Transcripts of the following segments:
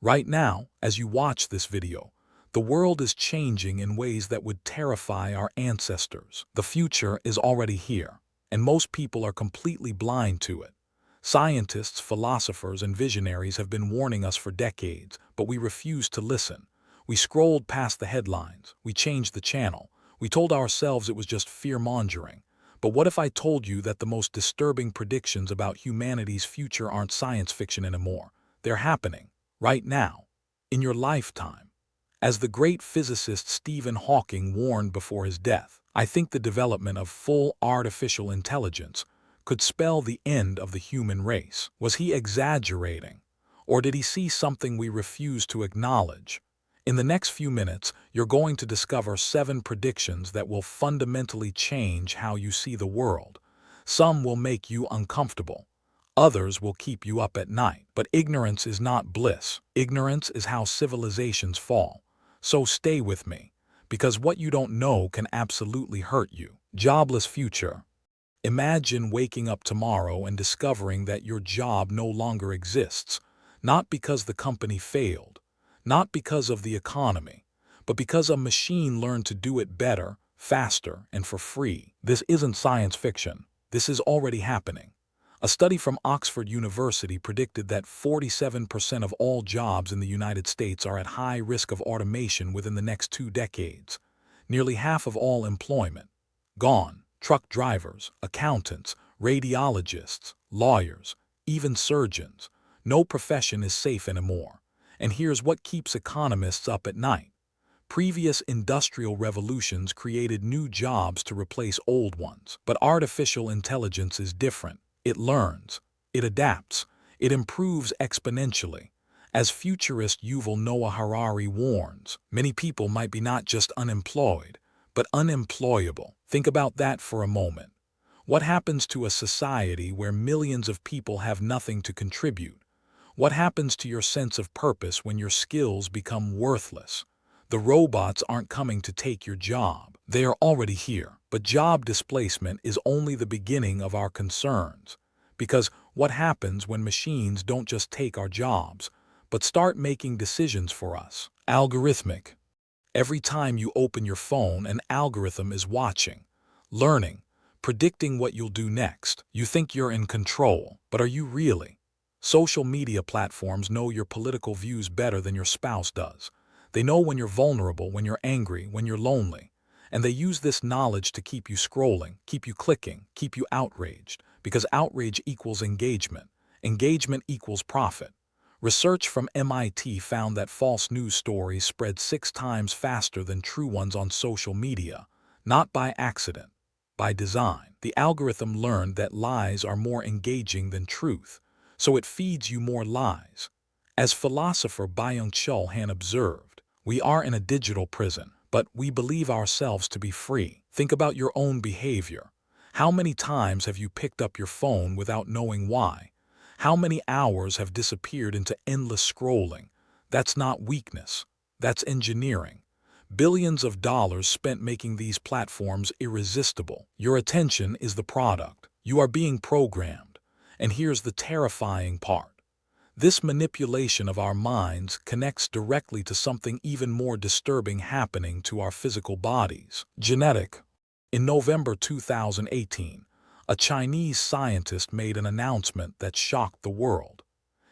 Right now, as you watch this video, the world is changing in ways that would terrify our ancestors. The future is already here, and most people are completely blind to it. Scientists, philosophers, and visionaries have been warning us for decades, but we refuse to listen. We scrolled past the headlines, we changed the channel, we told ourselves it was just fear-mongering. But what if I told you that the most disturbing predictions about humanity's future aren't science fiction anymore? They're happening, right now, in your lifetime. As the great physicist Stephen Hawking warned before his death, I think the development of full artificial intelligence could spell the end of the human race. Was he exaggerating? Or did he see something we refuse to acknowledge? In the next few minutes, you're going to discover 7 predictions that will fundamentally change how you see the world. Some will make you uncomfortable. Others will keep you up at night. But ignorance is not bliss. Ignorance is how civilizations fall. So stay with me, because what you don't know can absolutely hurt you. Jobless future. Imagine waking up tomorrow and discovering that your job no longer exists, not because the company failed, not because of the economy, but because a machine learned to do it better, faster, and for free. This isn't science fiction. This is already happening. A study from Oxford University predicted that 47% of all jobs in the United States are at high risk of automation within the next 2 decades. Nearly half of all employment gone. Truck drivers, accountants, radiologists, lawyers, even surgeons. No profession is safe anymore. And here's what keeps economists up at night. Previous industrial revolutions created new jobs to replace old ones. But artificial intelligence is different. It learns, it adapts, it improves exponentially. As futurist Yuval Noah Harari warns, many people might be not just unemployed, but unemployable. Think about that for a moment. What happens to a society where millions of people have nothing to contribute? What happens to your sense of purpose when your skills become worthless? The robots aren't coming to take your job. They are already here. But job displacement is only the beginning of our concerns. Because what happens when machines don't just take our jobs, but start making decisions for us? Algorithmic. Every time you open your phone, an algorithm is watching, learning, predicting what you'll do next. You think you're in control, but are you really? Social media platforms know your political views better than your spouse does. They know when you're vulnerable, when you're angry, when you're lonely. And they use this knowledge to keep you scrolling, keep you clicking, keep you outraged. Because outrage equals engagement. Engagement equals profit. Research from MIT found that false news stories spread 6 times faster than true ones on social media, not by accident, by design. The algorithm learned that lies are more engaging than truth, so it feeds you more lies. As philosopher Byung-Chul Han observed, we are in a digital prison, but we believe ourselves to be free. Think about your own behavior. How many times have you picked up your phone without knowing why? How many hours have disappeared into endless scrolling? That's not weakness. That's engineering. Billions of dollars spent making these platforms irresistible. Your attention is the product. You are being programmed. And here's the terrifying part. This manipulation of our minds connects directly to something even more disturbing happening to our physical bodies. Genetic. In November 2018, a Chinese scientist made an announcement that shocked the world.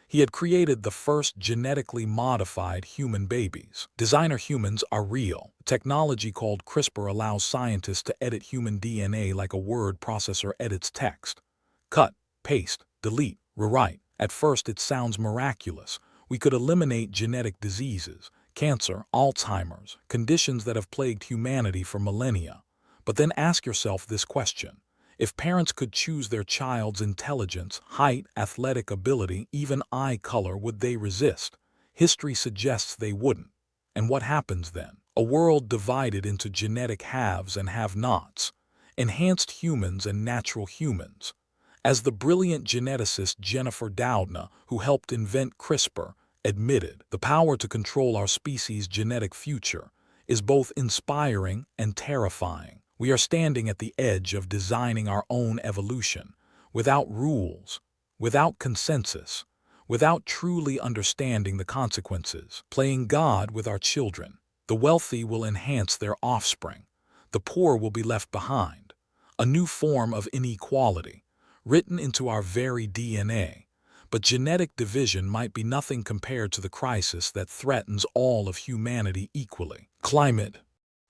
He had created the first genetically modified human babies. Designer humans are real. Technology called CRISPR allows scientists to edit human DNA like a word processor edits text. Cut, paste, delete, rewrite. At first it sounds miraculous. We could eliminate genetic diseases, cancer, Alzheimer's, conditions that have plagued humanity for millennia. But then ask yourself this question. If parents could choose their child's intelligence, height, athletic ability, even eye color, would they resist? History suggests they wouldn't. And what happens then? A world divided into genetic haves and have-nots, enhanced humans and natural humans. As the brilliant geneticist Jennifer Doudna, who helped invent CRISPR, admitted, the power to control our species' genetic future is both inspiring and terrifying. We are standing at the edge of designing our own evolution, without rules, without consensus, without truly understanding the consequences. Playing God with our children. The wealthy will enhance their offspring. The poor will be left behind. A new form of inequality, written into our very DNA. But genetic division might be nothing compared to the crisis that threatens all of humanity equally. Climate.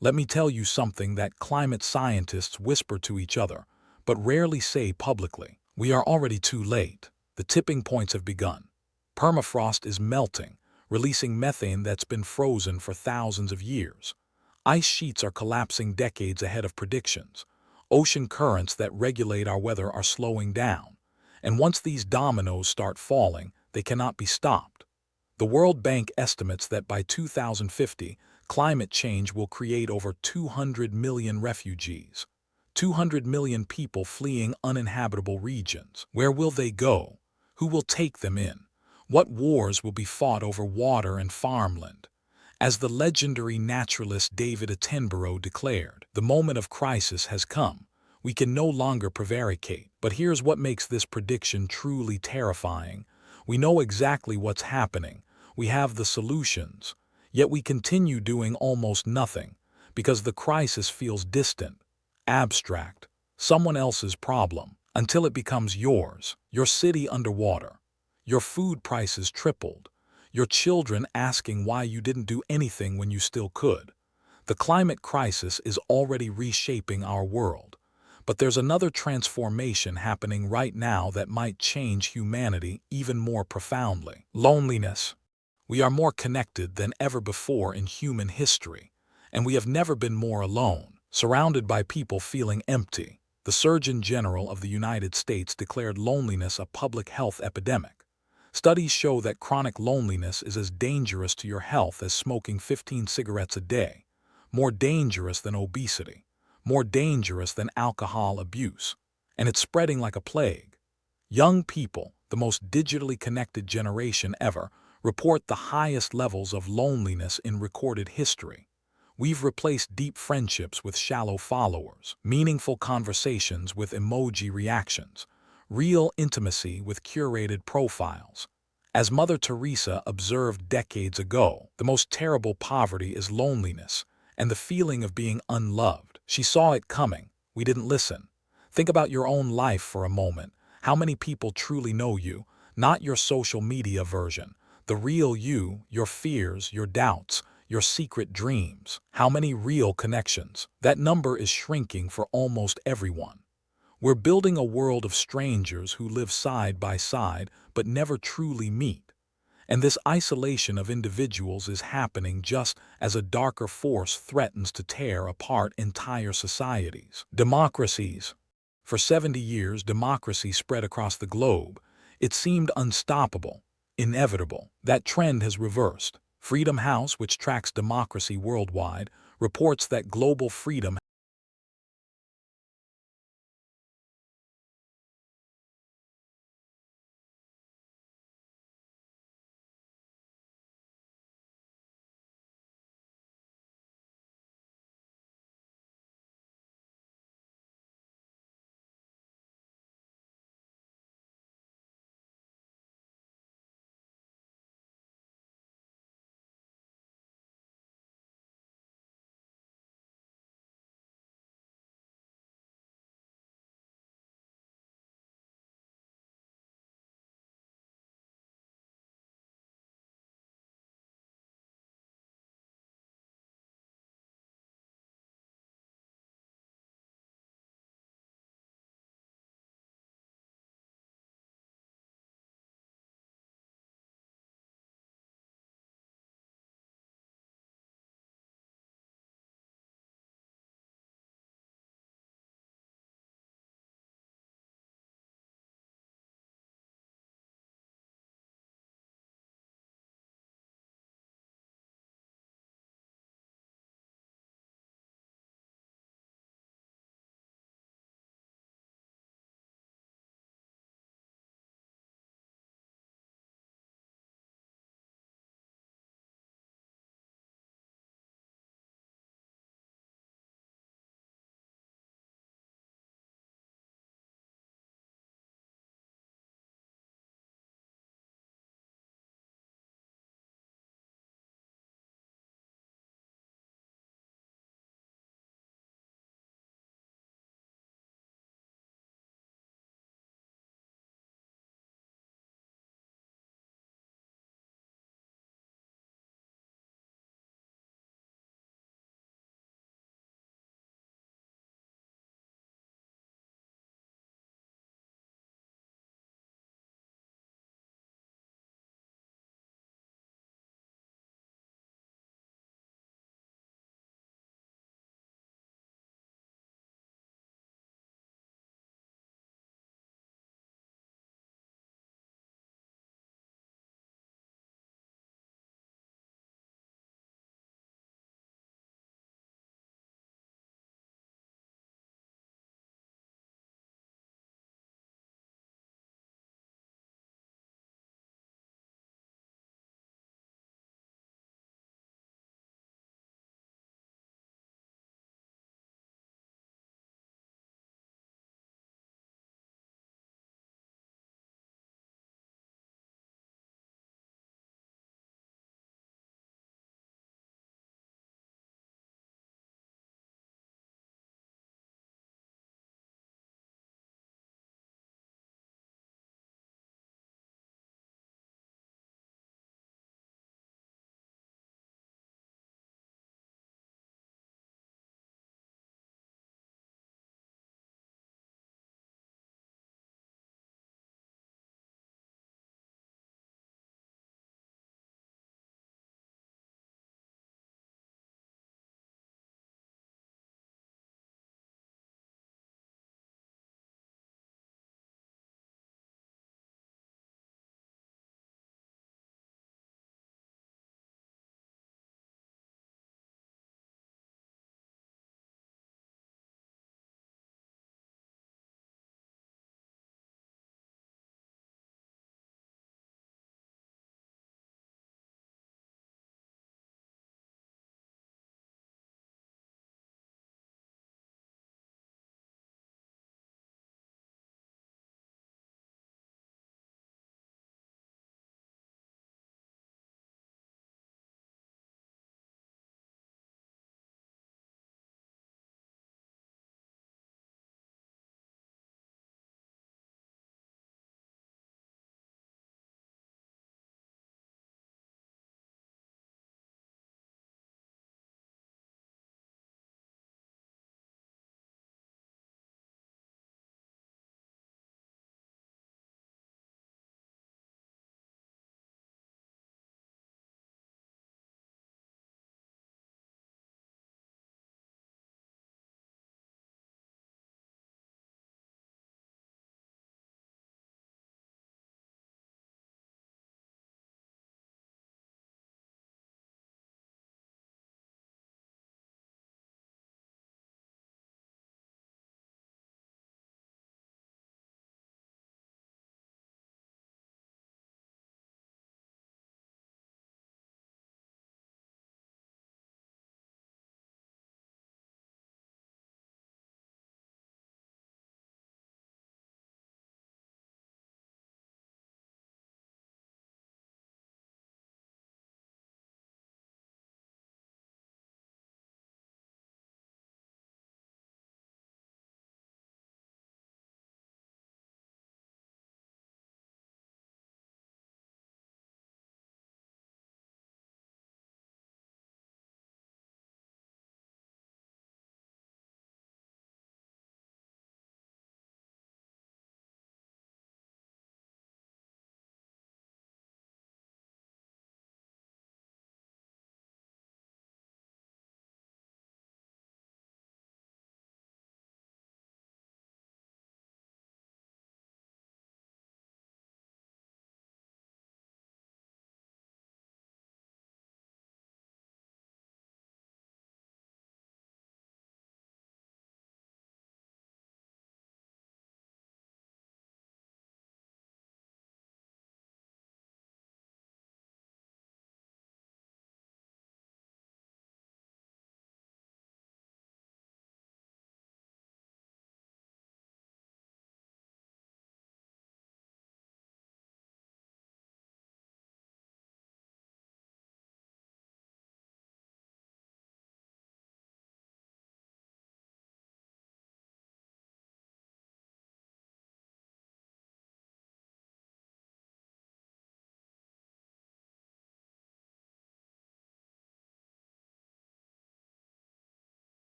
Let me tell you something that climate scientists whisper to each other, but rarely say publicly. We are already too late. The tipping points have begun. Permafrost is melting, releasing methane that's been frozen for thousands of years. Ice sheets are collapsing decades ahead of predictions. Ocean currents that regulate our weather are slowing down. And once these dominoes start falling, they cannot be stopped. The World Bank estimates that by 2050, climate change will create over 200 million refugees. 200 million people fleeing uninhabitable regions. Where will they go? Who will take them in? What wars will be fought over water and farmland? As the legendary naturalist David Attenborough declared, the moment of crisis has come. We can no longer prevaricate. But here's what makes this prediction truly terrifying. We know exactly what's happening. We have the solutions. Yet we continue doing almost nothing because the crisis feels distant, abstract, someone else's problem, until it becomes yours. Your city underwater. Your food prices tripled. Your children asking why you didn't do anything when you still could. The climate crisis is already reshaping our world. But there's another transformation happening right now that might change humanity even more profoundly. Loneliness. We are more connected than ever before in human history, and we have never been more alone, surrounded by people feeling empty. The Surgeon General of the United States declared loneliness a public health epidemic. Studies show that chronic loneliness is as dangerous to your health as smoking 15 cigarettes a day, more dangerous than obesity, more dangerous than alcohol abuse, and it's spreading like a plague. Young people, the most digitally connected generation ever, report the highest levels of loneliness in recorded history. We've replaced deep friendships with shallow followers, meaningful conversations with emoji reactions, real intimacy with curated profiles. As Mother Teresa observed decades ago, the most terrible poverty is loneliness and the feeling of being unloved. She saw it coming. We didn't listen. Think about your own life for a moment. How many people truly know you, not your social media version, the real you, your fears, your doubts, your secret dreams? How many real connections? That number is shrinking for almost everyone. We're building a world of strangers who live side by side but never truly meet. And this isolation of individuals is happening just as a darker force threatens to tear apart entire societies. Democracies. For 70 years, democracy spread across the globe. It seemed unstoppable, inevitable. That trend has reversed. Freedom House, which tracks democracy worldwide, reports that global freedom